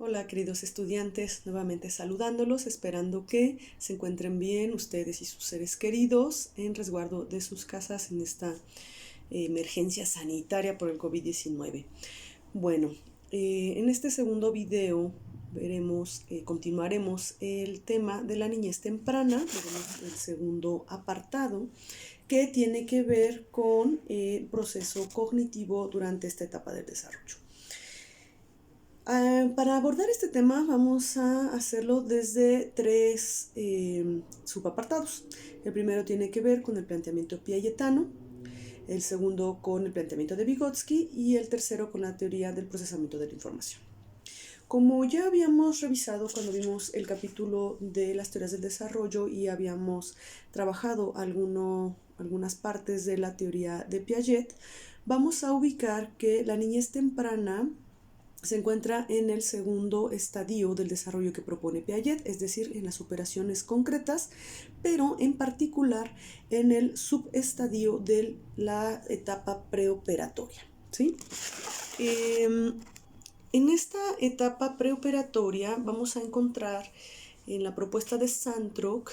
Hola queridos estudiantes, nuevamente saludándolos, esperando que se encuentren bien ustedes y sus seres queridos en resguardo de sus casas en esta emergencia sanitaria por el COVID-19. Bueno, en este segundo video continuaremos el tema de la niñez temprana, veremos el segundo apartado que tiene que ver con el proceso cognitivo durante esta etapa del desarrollo. Para abordar este tema vamos a hacerlo desde tres subapartados. El primero tiene que ver con el planteamiento piagetano, el segundo con el planteamiento de Vygotsky y el tercero con la teoría del procesamiento de la información. Como ya habíamos revisado cuando vimos el capítulo de las teorías del desarrollo y habíamos trabajado algunas partes de la teoría de Piaget, vamos a ubicar que la niñez temprana se encuentra en el segundo estadio del desarrollo que propone Piaget, es decir, en las operaciones concretas, pero en particular en el subestadio de la etapa preoperatoria, ¿sí? En esta etapa preoperatoria vamos a encontrar en la propuesta de Santrock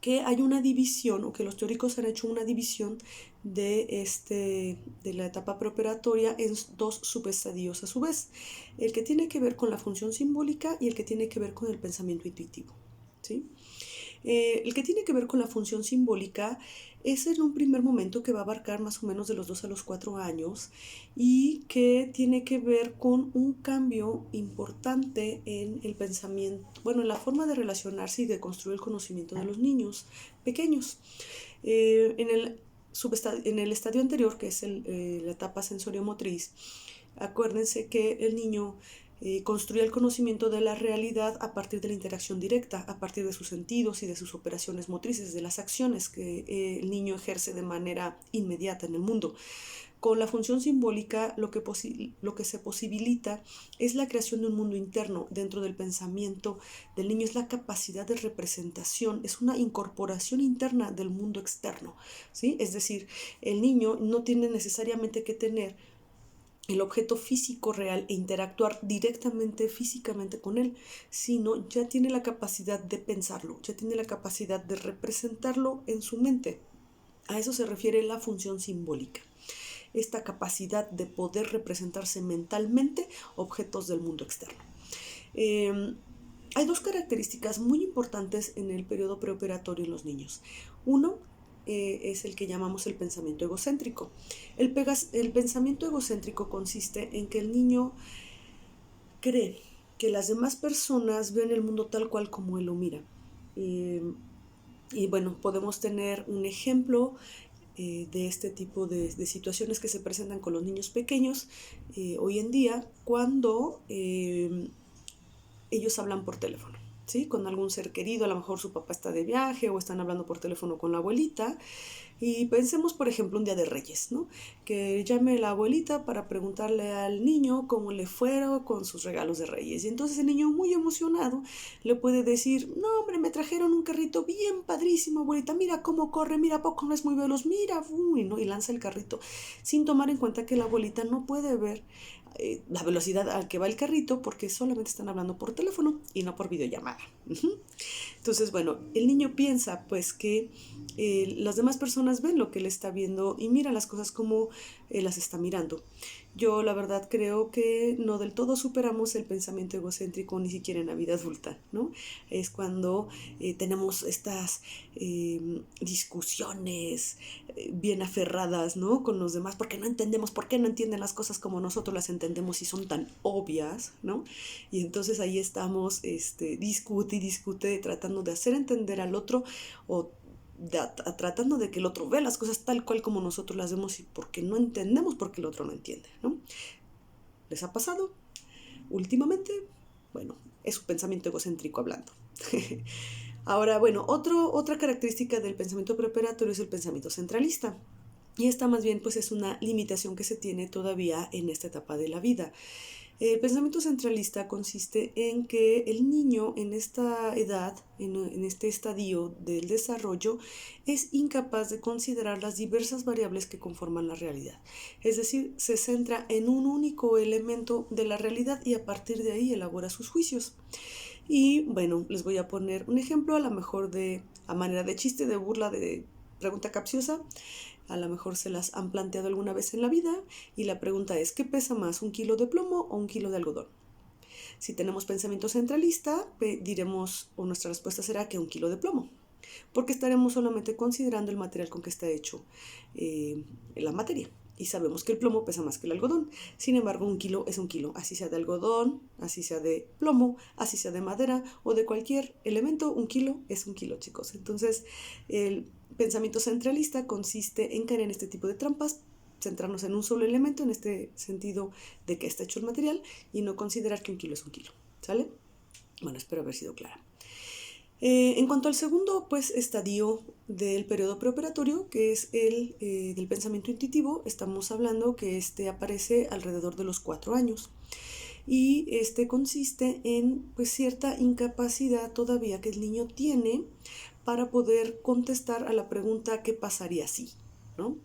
que hay una división, o que los teóricos han hecho una división de la etapa preoperatoria en dos subestadios a su vez, el que tiene que ver con la función simbólica y el que tiene que ver con el pensamiento intuitivo, ¿sí? El que tiene que ver con la función simbólica es en un primer momento que va a abarcar más o menos de los 2 a los 4 años y que tiene que ver con un cambio importante en el pensamiento, bueno, en la forma de relacionarse y de construir el conocimiento de los niños pequeños. En el estadio anterior, que es la etapa sensorio-motriz, acuérdense que el niño construye el conocimiento de la realidad a partir de la interacción directa, a partir de sus sentidos y de sus operaciones motrices, de las acciones que el niño ejerce de manera inmediata en el mundo. Con la función simbólica lo que se posibilita es la creación de un mundo interno dentro del pensamiento del niño, es la capacidad de representación, es una incorporación interna del mundo externo, ¿sí? Es decir, el niño no tiene necesariamente que tener el objeto físico real e interactuar directamente físicamente con él, sino ya tiene la capacidad de pensarlo, ya tiene la capacidad de representarlo en su mente. A eso se refiere la función simbólica, esta capacidad de poder representarse mentalmente objetos del mundo externo. Hay dos características muy importantes en el periodo preoperatorio en los niños. Uno es el que llamamos el pensamiento egocéntrico. El pensamiento egocéntrico consiste en que el niño cree que las demás personas ven el mundo tal cual como él lo mira. Y bueno, podemos tener un ejemplo de este tipo de situaciones que se presentan con los niños pequeños hoy en día cuando ellos hablan por teléfono, ¿sí? Con algún ser querido, a lo mejor su papá está de viaje o están hablando por teléfono con la abuelita. Y pensemos, por ejemplo, un día de Reyes, ¿no? Que llame la abuelita para preguntarle al niño cómo le fueron con sus regalos de Reyes. Y entonces el niño, muy emocionado, le puede decir: no, hombre, me trajeron un carrito bien padrísimo, abuelita, mira cómo corre, mira, poco no es muy veloz, mira, uy, ¿no? Y lanza el carrito, sin tomar en cuenta que la abuelita no puede ver la velocidad al que va el carrito porque solamente están hablando por teléfono y no por videollamada. Entonces, bueno, el niño piensa pues que las demás personas ven lo que él está viendo y mira las cosas como él las está mirando. Yo la verdad creo que no del todo superamos el pensamiento egocéntrico ni siquiera en la vida adulta, ¿no? Es cuando tenemos estas discusiones bien aferradas, ¿no? Con los demás porque no entendemos, por qué no entienden las cosas como nosotros las entendemos y son tan obvias, ¿no? Y entonces ahí estamos discute y discute tratando de hacer entender al otro o tratando de que el otro vea las cosas tal cual como nosotros las vemos y porque no entendemos porque el otro no entiende, ¿no? ¿Les ha pasado? Últimamente, bueno, es un pensamiento egocéntrico hablando. Ahora, bueno, otra característica del pensamiento preparatorio es el pensamiento centralista. Y esta más bien pues es una limitación que se tiene todavía en esta etapa de la vida. El pensamiento centralista consiste en que el niño en esta edad, en este estadio del desarrollo, es incapaz de considerar las diversas variables que conforman la realidad. Es decir, se centra en un único elemento de la realidad y a partir de ahí elabora sus juicios. Y bueno, les voy a poner un ejemplo, a lo mejor a manera de chiste, de burla, de pregunta capciosa. A lo mejor se las han planteado alguna vez en la vida y la pregunta es, ¿qué pesa más, 1 kilo de plomo o 1 kilo de algodón? Si tenemos pensamiento centralista, diremos, o nuestra respuesta será que 1 kilo de plomo, porque estaremos solamente considerando el material con que está hecho la materia. Y sabemos que el plomo pesa más que el algodón. Sin embargo, 1 kilo es 1 kilo, así sea de algodón, así sea de plomo, así sea de madera o de cualquier elemento. 1 kilo es 1 kilo, chicos. Entonces, el pensamiento centralista consiste en caer en este tipo de trampas, centrarnos en un solo elemento, en este sentido de que está hecho el material, y no considerar que 1 kilo es 1 kilo. ¿Sale? Bueno, espero haber sido clara. En cuanto al segundo pues, estadio del periodo preoperatorio, que es el del pensamiento intuitivo, estamos hablando que este aparece alrededor de los 4 años. Y este consiste en pues, cierta incapacidad todavía que el niño tiene para poder contestar a la pregunta ¿qué pasaría si? ¿No?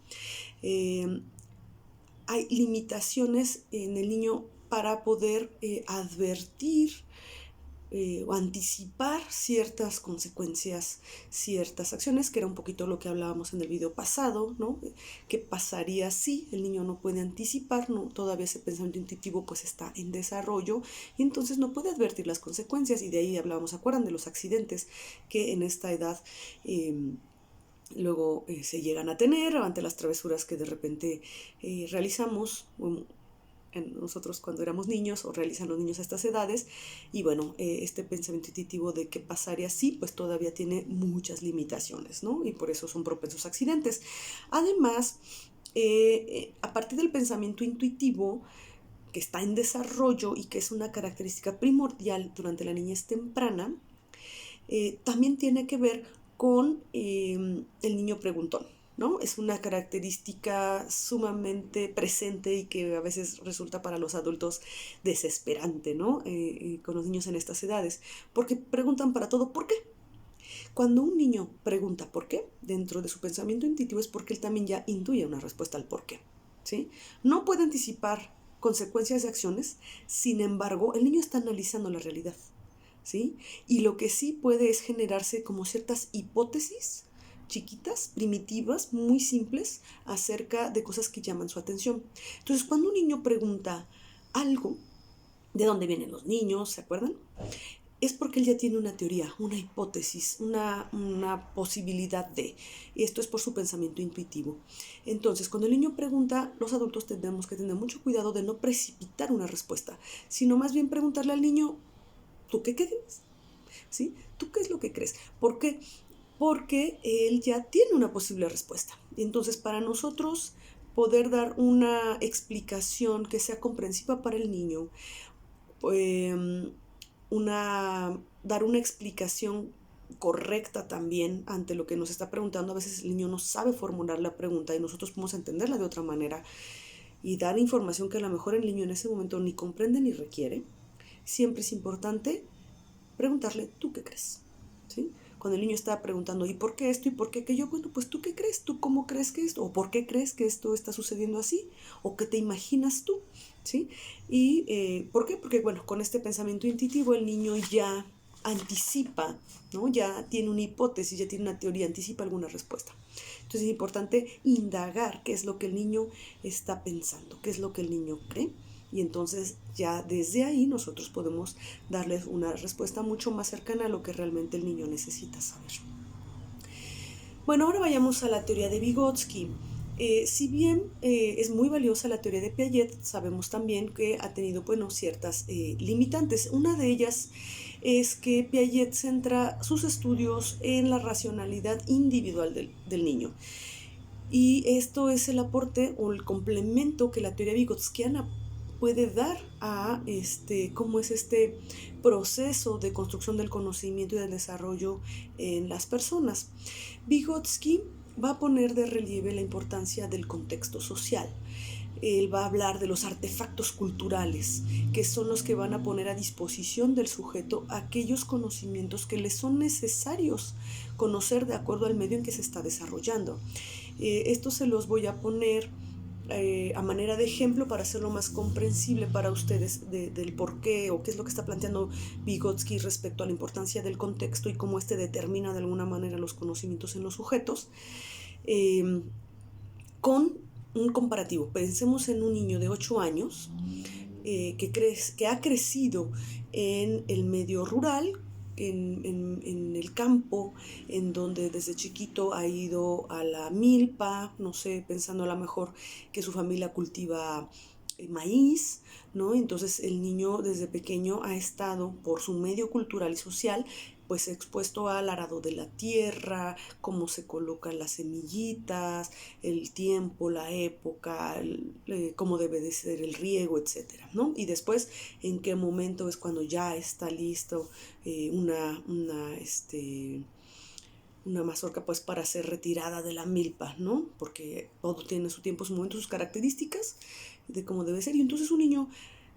Hay limitaciones en el niño para poder advertir o anticipar ciertas consecuencias, ciertas acciones, que era un poquito lo que hablábamos en el video pasado, ¿no? ¿Qué pasaría si el niño no puede anticipar? ¿No? Todavía ese pensamiento intuitivo pues está en desarrollo y entonces no puede advertir las consecuencias, y de ahí hablábamos, ¿se acuerdan? De los accidentes que en esta edad luego se llegan a tener ante las travesuras que de repente realizamos nosotros cuando éramos niños o realizan los niños a estas edades. Y bueno, este pensamiento intuitivo de qué pasaría si, pues todavía tiene muchas limitaciones, ¿no? Y por eso son propensos a accidentes. Además, a partir del pensamiento intuitivo que está en desarrollo y que es una característica primordial durante la niñez temprana, también tiene que ver con el niño preguntón, ¿no? Es una característica sumamente presente y que a veces resulta para los adultos desesperante, ¿no? Con los niños en estas edades, porque preguntan para todo ¿por qué? Cuando un niño pregunta por qué, dentro de su pensamiento intuitivo es porque él también ya intuye una respuesta al por qué, ¿sí? No puede anticipar consecuencias de acciones, sin embargo, el niño está analizando la realidad, ¿sí? Y lo que sí puede es generarse como ciertas hipótesis chiquitas, primitivas, muy simples, acerca de cosas que llaman su atención. Entonces, cuando un niño pregunta algo, ¿de dónde vienen los niños? ¿Se acuerdan? Es porque él ya tiene una teoría, una hipótesis, una posibilidad de. Y esto es por su pensamiento intuitivo. Entonces, cuando el niño pregunta, los adultos tenemos que tener mucho cuidado de no precipitar una respuesta, sino más bien preguntarle al niño, ¿tú qué crees? ¿Sí? ¿Tú qué es lo que crees? ¿Por qué? Porque él ya tiene una posible respuesta. Y entonces, para nosotros poder dar una explicación que sea comprensiva para el niño, dar una explicación correcta también ante lo que nos está preguntando. A veces el niño no sabe formular la pregunta y nosotros podemos entenderla de otra manera y dar información que a lo mejor el niño en ese momento ni comprende ni requiere. Siempre es importante preguntarle, ¿tú qué crees? ¿Sí? Cuando el niño está preguntando, ¿y por qué esto? ¿Y por qué aquello? Bueno, pues ¿tú qué crees? ¿Tú cómo crees que esto? ¿O por qué crees que esto está sucediendo así? ¿O qué te imaginas tú? ¿Sí? ¿Y por qué? Porque, bueno, con este pensamiento intuitivo el niño ya anticipa, ¿no? Ya tiene una hipótesis, ya tiene una teoría, anticipa alguna respuesta. Entonces es importante indagar qué es lo que el niño está pensando, qué es lo que el niño cree. Y entonces ya desde ahí nosotros podemos darles una respuesta mucho más cercana a lo que realmente el niño necesita saber. Bueno, ahora vayamos a la teoría de Vygotsky. Si bien es muy valiosa la teoría de Piaget, sabemos también que ha tenido, bueno, ciertas limitantes. Una de ellas es que Piaget centra sus estudios en la racionalidad individual del niño. Y esto es el aporte o el complemento que la teoría vygotskiana puede dar a cómo es este proceso de construcción del conocimiento y del desarrollo en las personas. Vygotsky va a poner de relieve la importancia del contexto social. Él va a hablar de los artefactos culturales, que son los que van a poner a disposición del sujeto aquellos conocimientos que le son necesarios conocer de acuerdo al medio en que se está desarrollando. Esto se los voy a poner a manera de ejemplo para hacerlo más comprensible para ustedes del por qué o qué es lo que está planteando Vygotsky respecto a la importancia del contexto y cómo este determina de alguna manera los conocimientos en los sujetos. Con un comparativo, pensemos en un niño de 8 años que ha crecido en el medio rural, en el campo, en donde desde chiquito ha ido a la milpa, no sé, pensando a lo mejor que su familia cultiva maíz, ¿no? Entonces el niño desde pequeño ha estado por su medio cultural y social pues expuesto al arado de la tierra, cómo se colocan las semillitas, el tiempo, la época, cómo debe de ser el riego, etcétera, ¿no? Y después, en qué momento es cuando ya está listo una mazorca pues para ser retirada de la milpa, ¿no? Porque todo tiene su tiempo, su momento, sus características de cómo debe ser. Y entonces un niño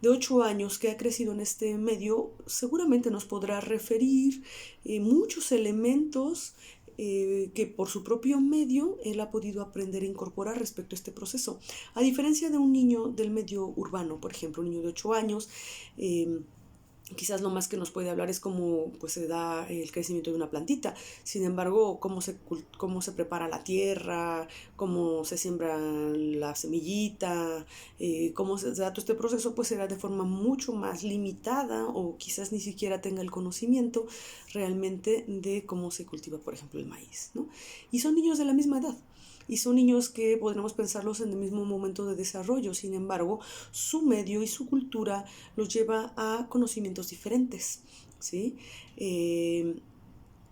de 8 años que ha crecido en este medio seguramente nos podrá referir muchos elementos que por su propio medio él ha podido aprender a incorporar respecto a este proceso. A diferencia de un niño del medio urbano, por ejemplo, un niño de 8 años, quizás lo más que nos puede hablar es cómo pues, se da el crecimiento de una plantita. Sin embargo, cómo se prepara la tierra, cómo se siembra la semillita, cómo se da todo este proceso, pues será de forma mucho más limitada o quizás ni siquiera tenga el conocimiento realmente de cómo se cultiva, por ejemplo, el maíz, ¿no? Y son niños de la misma edad. Y son niños que podremos pensarlos en el mismo momento de desarrollo, sin embargo, su medio y su cultura los lleva a conocimientos diferentes, ¿sí?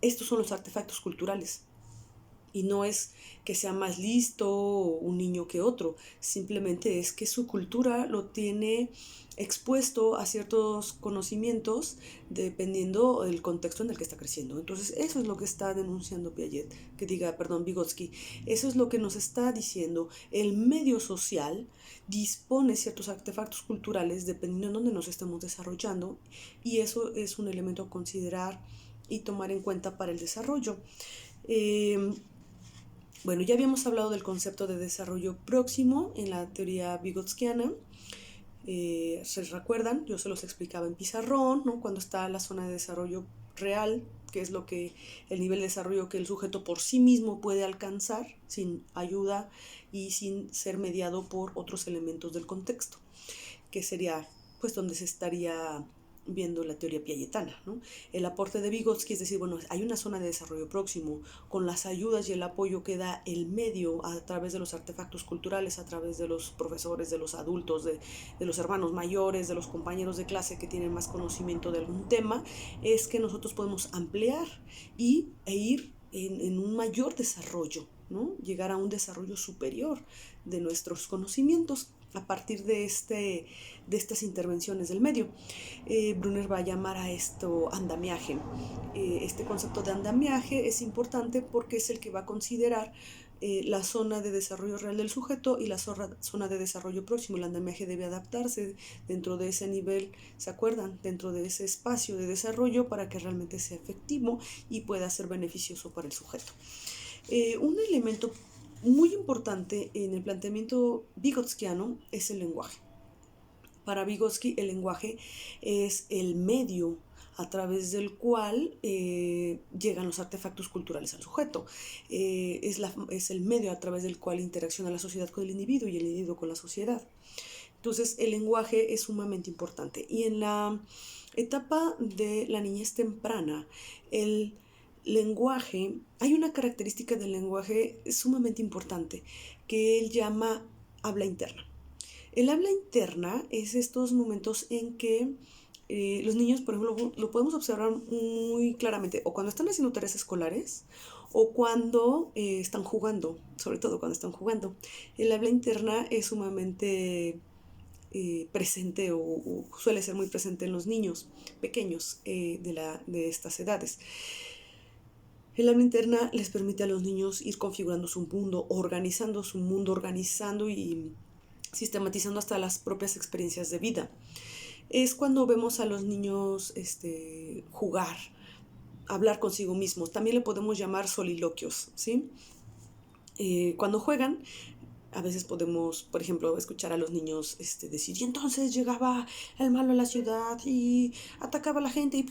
Estos son los artefactos culturales. Y no es que sea más listo un niño que otro, simplemente es que su cultura lo tiene expuesto a ciertos conocimientos dependiendo del contexto en el que está creciendo. Entonces eso es lo que está denunciando Vygotsky. Eso es lo que nos está diciendo. El medio social dispone ciertos artefactos culturales dependiendo de dónde nos estemos desarrollando y eso es un elemento a considerar y tomar en cuenta para el desarrollo. Bueno, ya habíamos hablado del concepto de desarrollo próximo en la teoría vygotskiana. ¿Se recuerdan? Yo se los explicaba en pizarrón, ¿no? Cuando está la zona de desarrollo real, que es el nivel de desarrollo que el sujeto por sí mismo puede alcanzar sin ayuda y sin ser mediado por otros elementos del contexto, que sería pues donde se estaría viendo la teoría piagetana, ¿no? El aporte de Vygotsky es decir, bueno, hay una zona de desarrollo próximo con las ayudas y el apoyo que da el medio a través de los artefactos culturales, a través de los profesores, de los adultos, de los hermanos mayores, de los compañeros de clase que tienen más conocimiento de algún tema, es que nosotros podemos ampliar e ir en un mayor desarrollo, ¿no? Llegar a un desarrollo superior de nuestros conocimientos a partir de estas intervenciones del medio. Brunner va a llamar a esto andamiaje. Este concepto de andamiaje es importante porque es el que va a considerar la zona de desarrollo real del sujeto y la zona de desarrollo próximo. El andamiaje debe adaptarse dentro de ese nivel, ¿se acuerdan? Dentro de ese espacio de desarrollo para que realmente sea efectivo y pueda ser beneficioso para el sujeto. Un elemento muy importante en el planteamiento vygotskiano es el lenguaje. Para Vygotsky el lenguaje es el medio a través del cual llegan los artefactos culturales al sujeto. Es el medio a través del cual interacciona la sociedad con el individuo y el individuo con la sociedad. Entonces el lenguaje es sumamente importante. Y en la etapa de la niñez temprana, el lenguaje, hay una característica del lenguaje sumamente importante que él llama habla interna. El habla interna es estos momentos en que los niños, por ejemplo, lo podemos observar muy claramente, o cuando están haciendo tareas escolares, o cuando están jugando, sobre todo cuando están jugando. El habla interna es sumamente presente o suele ser muy presente en los niños pequeños de estas edades. El habla interna les permite a los niños ir configurando su mundo, organizando su mundo, organizando y sistematizando hasta las propias experiencias de vida. Es cuando vemos a los niños jugar, hablar consigo mismos. También le podemos llamar soliloquios, ¿sí? Cuando juegan, a veces podemos, por ejemplo, escuchar a los niños decir, y entonces llegaba el malo a la ciudad y atacaba a la gente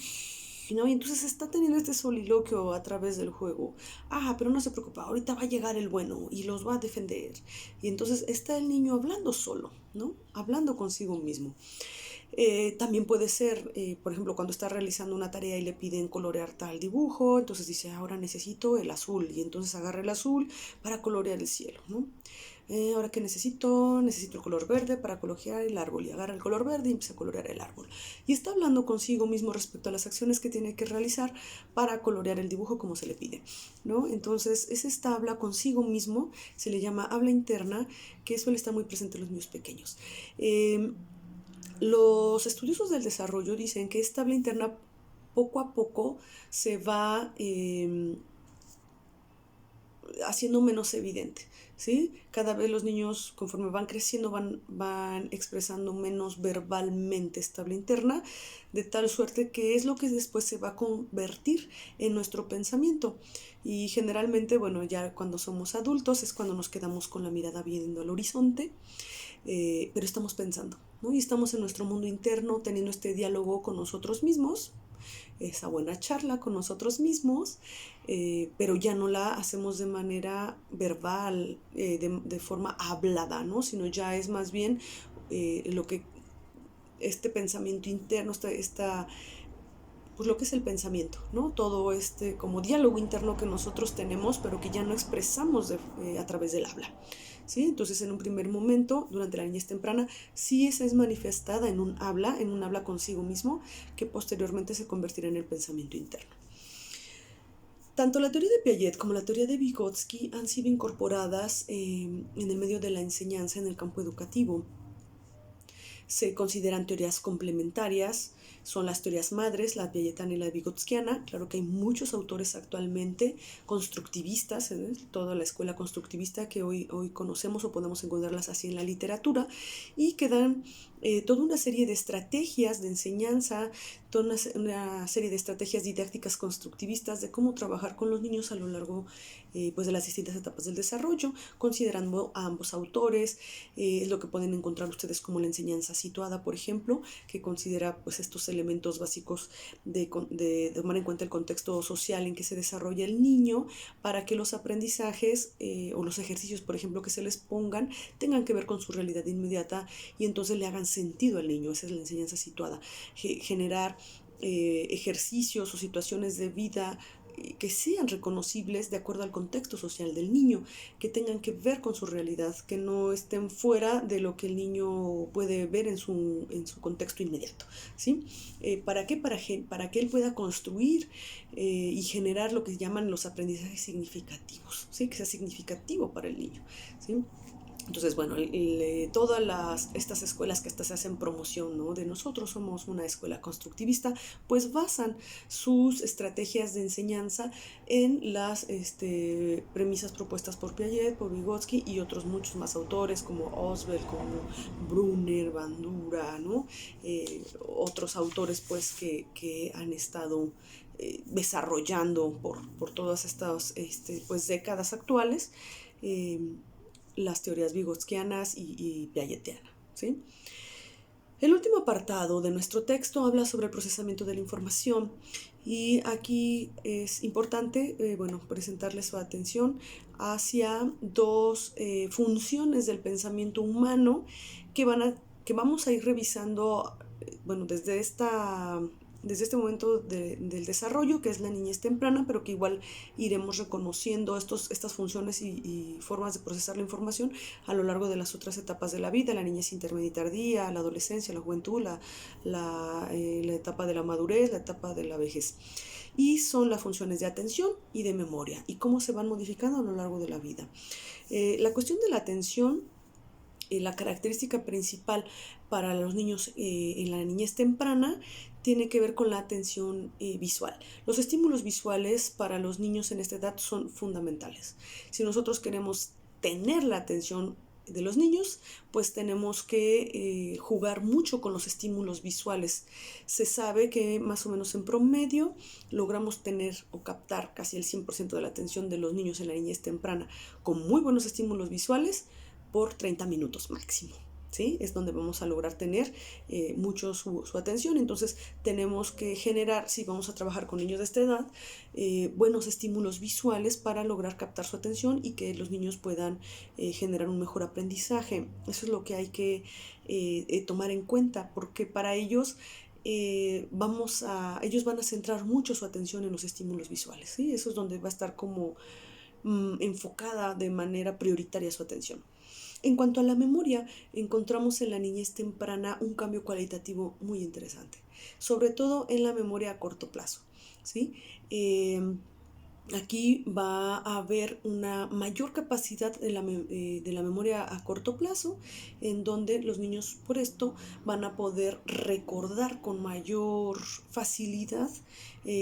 ¿no? Y entonces está teniendo este soliloquio a través del juego. Pero no se preocupa, ahorita va a llegar el bueno y los va a defender. Y entonces está el niño hablando solo, ¿no? Hablando consigo mismo. También puede ser, por ejemplo, cuando está realizando una tarea y le piden colorear tal dibujo, entonces dice, ahora necesito el azul, y entonces agarra el azul para colorear el cielo, ¿no? Ahora que necesito el color verde para colorear el árbol, y agarra el color verde y empieza a colorear el árbol. Y está hablando consigo mismo respecto a las acciones que tiene que realizar para colorear el dibujo como se le pide, ¿no? Entonces, es esta habla consigo mismo, se le llama habla interna, que suele estar muy presente en los niños pequeños. Los estudiosos del desarrollo dicen que esta habla interna poco a poco se va haciendo menos evidente, ¿sí? Cada vez los niños, conforme van creciendo, van expresando menos verbalmente esta habla interna, de tal suerte que es lo que después se va a convertir en nuestro pensamiento. Y generalmente, bueno, ya cuando somos adultos es cuando nos quedamos con la mirada viendo al horizonte, pero estamos pensando, ¿no? Y estamos en nuestro mundo interno teniendo este diálogo con nosotros mismos, esa buena charla con nosotros mismos, pero ya no la hacemos de manera verbal, de forma hablada, ¿no? Sino ya es más bien lo que este pensamiento interno, pues lo que es el pensamiento, ¿no? Todo como diálogo interno que nosotros tenemos, pero que ya no expresamos a través del habla, ¿sí? Entonces, en un primer momento, durante la niñez temprana, sí esa es manifestada en un habla consigo mismo, que posteriormente se convertirá en el pensamiento interno. Tanto la teoría de Piaget como la teoría de Vygotsky han sido incorporadas en el medio de la enseñanza en el campo educativo. Se consideran teorías complementarias, son las teorías madres, la piagetana y la vygotskiana. Claro que hay muchos autores actualmente constructivistas, toda la escuela constructivista que hoy conocemos o podemos encontrarlas así en la literatura, y que dan toda una serie de estrategias de enseñanza, toda una serie de estrategias didácticas constructivistas de cómo trabajar con los niños a lo largo pues de las distintas etapas del desarrollo, considerando a ambos autores. Es lo que pueden encontrar ustedes como la enseñanza situada, por ejemplo, que considera pues estos elementos básicos de tomar en cuenta el contexto social en que se desarrolla el niño, para que los aprendizajes o los ejercicios, por ejemplo, que se les pongan, tengan que ver con su realidad inmediata y entonces le hagan sentido al niño. Esa es la enseñanza situada. Generar ejercicios o situaciones de vida que sean reconocibles de acuerdo al contexto social del niño, que tengan que ver con su realidad, que no estén fuera de lo que el niño puede ver en su contexto inmediato, ¿sí? ¿Para qué? Para que él pueda construir y generar lo que llaman los aprendizajes significativos, ¿sí? Que sea significativo para el niño, ¿sí? Entonces, bueno, todas estas escuelas que se hacen promoción, ¿no? De nosotros somos una escuela constructivista, pues basan sus estrategias de enseñanza en las premisas propuestas por Piaget, por Vygotsky y otros muchos más autores como Oswald, como Brunner, Bandura, ¿no? Otros autores pues que han estado desarrollando por todas estas pues décadas actuales las teorías vygotskianas y piagetianas, ¿sí? El último apartado de nuestro texto habla sobre el procesamiento de la información, y aquí es importante presentarles su atención hacia dos funciones del pensamiento humano que vamos a ir revisando desde este momento del desarrollo, que es la niñez temprana, pero que igual iremos reconociendo estas funciones y formas de procesar la información a lo largo de las otras etapas de la vida, la niñez intermedia y tardía, la adolescencia, la juventud, la etapa de la madurez, la etapa de la vejez. Y son las funciones de atención y de memoria, y cómo se van modificando a lo largo de la vida. La cuestión de la atención, la característica principal para los niños en la niñez temprana, tiene que ver con la atención visual. Los estímulos visuales para los niños en esta edad son fundamentales. Si nosotros queremos tener la atención de los niños, pues tenemos que jugar mucho con los estímulos visuales. Se sabe que más o menos en promedio logramos tener o captar casi el 100% de la atención de los niños en la niñez temprana con muy buenos estímulos visuales por 30 minutos máximo. ¿Sí? Es donde vamos a lograr tener mucho su atención. Entonces tenemos que generar, si vamos a trabajar con niños de esta edad, buenos estímulos visuales para lograr captar su atención y que los niños puedan generar un mejor aprendizaje. Eso es lo que hay que tomar en cuenta, porque para ellos ellos van a centrar mucho su atención en los estímulos visuales, ¿sí? Eso es donde va a estar como enfocada de manera prioritaria su atención. En cuanto a la memoria, encontramos en la niñez temprana un cambio cualitativo muy interesante, sobre todo en la memoria a corto plazo, ¿sí? Aquí va a haber una mayor capacidad de la memoria a corto plazo, en donde los niños por esto van a poder recordar con mayor facilidad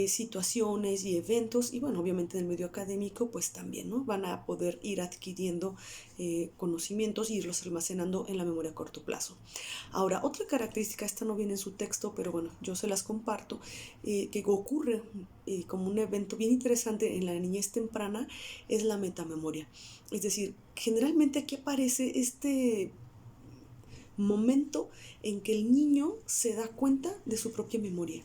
situaciones y eventos, y bueno, obviamente en el medio académico pues también, ¿no? Van a poder ir adquiriendo conocimientos y irlos almacenando en la memoria a corto plazo. Ahora, otra característica, esta no viene en su texto, pero bueno, yo se las comparto, que ocurre como un evento bien interesante en la niñez temprana, es la metamemoria. Es decir, generalmente aquí aparece este momento en que el niño se da cuenta de su propia memoria.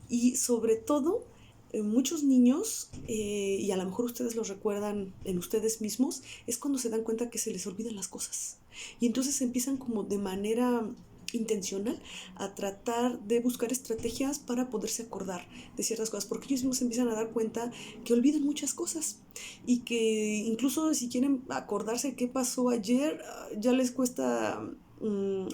Y sobre todo, muchos niños, y a lo mejor ustedes lo recuerdan en ustedes mismos, es cuando se dan cuenta que se les olvidan las cosas. Y entonces empiezan como de manera intencional a tratar de buscar estrategias para poderse acordar de ciertas cosas, porque ellos mismos se empiezan a dar cuenta que olvidan muchas cosas y que incluso si quieren acordarse qué pasó ayer, ya les cuesta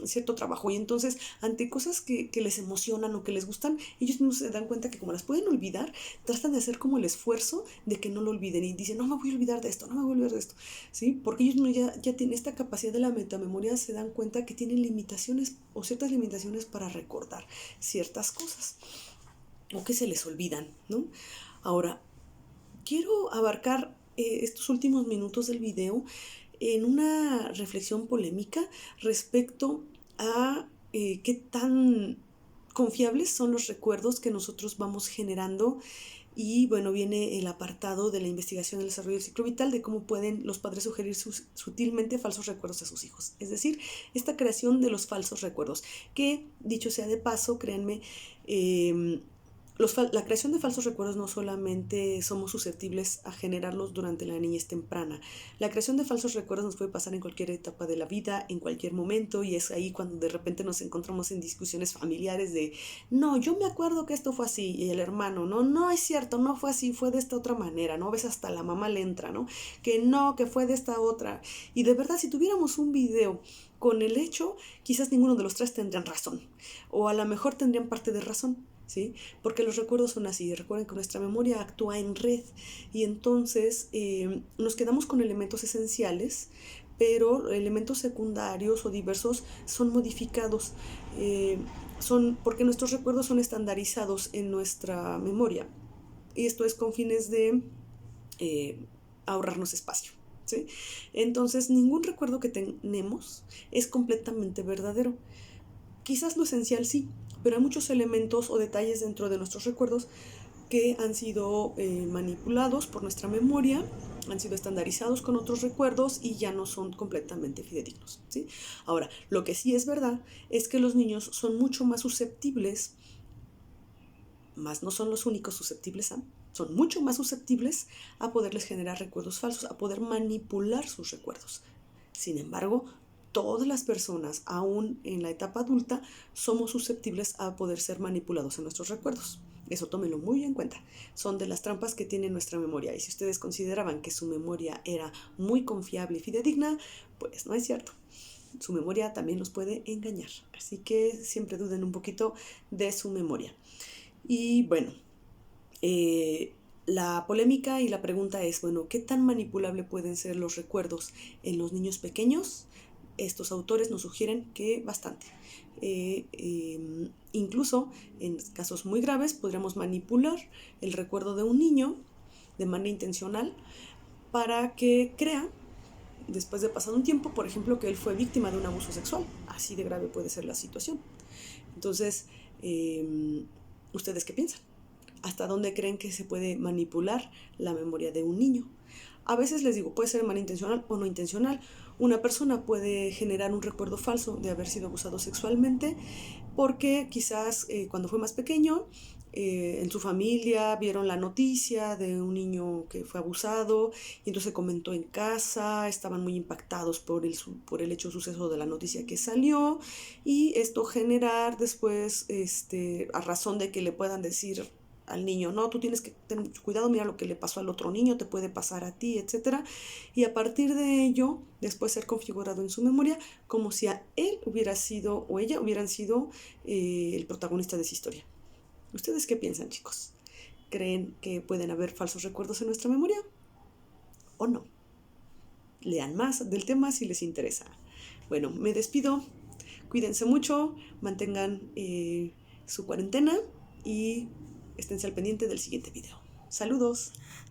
cierto trabajo, y entonces ante cosas que les emocionan o que les gustan, ellos mismos se dan cuenta que como las pueden olvidar, tratan de hacer como el esfuerzo de que no lo olviden y dicen, no me voy a olvidar de esto, no me voy a olvidar de esto, ¿sí? Porque ellos mismos ya tienen esta capacidad de la metamemoria, se dan cuenta que tienen limitaciones o ciertas limitaciones para recordar ciertas cosas o que se les olvidan, ¿no? Ahora, quiero abarcar estos últimos minutos del video en una reflexión polémica respecto a qué tan confiables son los recuerdos que nosotros vamos generando. Y bueno, viene el apartado de la investigación del desarrollo del ciclo vital, de cómo pueden los padres sugerir sutilmente falsos recuerdos a sus hijos. Es decir, esta creación de los falsos recuerdos, que dicho sea de paso, créanme, la creación de falsos recuerdos no solamente somos susceptibles a generarlos durante la niñez temprana. La creación de falsos recuerdos nos puede pasar en cualquier etapa de la vida, en cualquier momento, y es ahí cuando de repente nos encontramos en discusiones familiares de no, yo me acuerdo que esto fue así, y el hermano, no es cierto, no fue así, fue de esta otra manera, ¿no? Ves, hasta la mamá le entra, ¿no? Que no, que fue de esta otra. Y de verdad, si tuviéramos un video con el hecho, quizás ninguno de los tres tendrían razón, o a lo mejor tendrían parte de razón, ¿sí? Porque los recuerdos son así. Recuerden que nuestra memoria actúa en red y entonces nos quedamos con elementos esenciales, pero elementos secundarios o diversos son modificados, porque nuestros recuerdos son estandarizados en nuestra memoria, y esto es con fines de ahorrarnos espacio, ¿sí? Entonces ningún recuerdo que tenemos es completamente verdadero. Quizás lo esencial sí, pero hay muchos elementos o detalles dentro de nuestros recuerdos que han sido manipulados por nuestra memoria, han sido estandarizados con otros recuerdos y ya no son completamente fidedignos, ¿sí? Ahora, lo que sí es verdad es que los niños son mucho más susceptibles, más no son los únicos susceptibles son mucho más susceptibles a poderles generar recuerdos falsos, a poder manipular sus recuerdos. Sin embargo, todas las personas, aún en la etapa adulta, somos susceptibles a poder ser manipulados en nuestros recuerdos. Eso tómenlo muy en cuenta. Son de las trampas que tiene nuestra memoria. Y si ustedes consideraban que su memoria era muy confiable y fidedigna, pues no es cierto. Su memoria también los puede engañar. Así que siempre duden un poquito de su memoria. Y bueno, la polémica y la pregunta es, bueno, ¿qué tan manipulable pueden ser los recuerdos en los niños pequeños? Estos autores nos sugieren que bastante. Incluso en casos muy graves podríamos manipular el recuerdo de un niño de manera intencional para que crea, después de pasado un tiempo, por ejemplo, que él fue víctima de un abuso sexual. Así de grave puede ser la situación. Entonces, ¿ustedes qué piensan? ¿Hasta dónde creen que se puede manipular la memoria de un niño? A veces les digo, puede ser malintencional o no intencional. Una persona puede generar un recuerdo falso de haber sido abusado sexualmente porque quizás cuando fue más pequeño, en su familia vieron la noticia de un niño que fue abusado y entonces comentó en casa, estaban muy impactados por el hecho suceso de la noticia que salió y esto generar después, a razón de que le puedan decir al niño, no, tú tienes que tener cuidado, mira lo que le pasó al otro niño, te puede pasar a ti, etcétera. Y a partir de ello, después ser configurado en su memoria como si a él hubiera sido o ella hubieran sido el protagonista de esa historia. ¿Ustedes qué piensan, chicos? ¿Creen que pueden haber falsos recuerdos en nuestra memoria o no? Lean más del tema si les interesa. Bueno, me despido. Cuídense mucho, mantengan su cuarentena y esténse al pendiente del siguiente video. Saludos.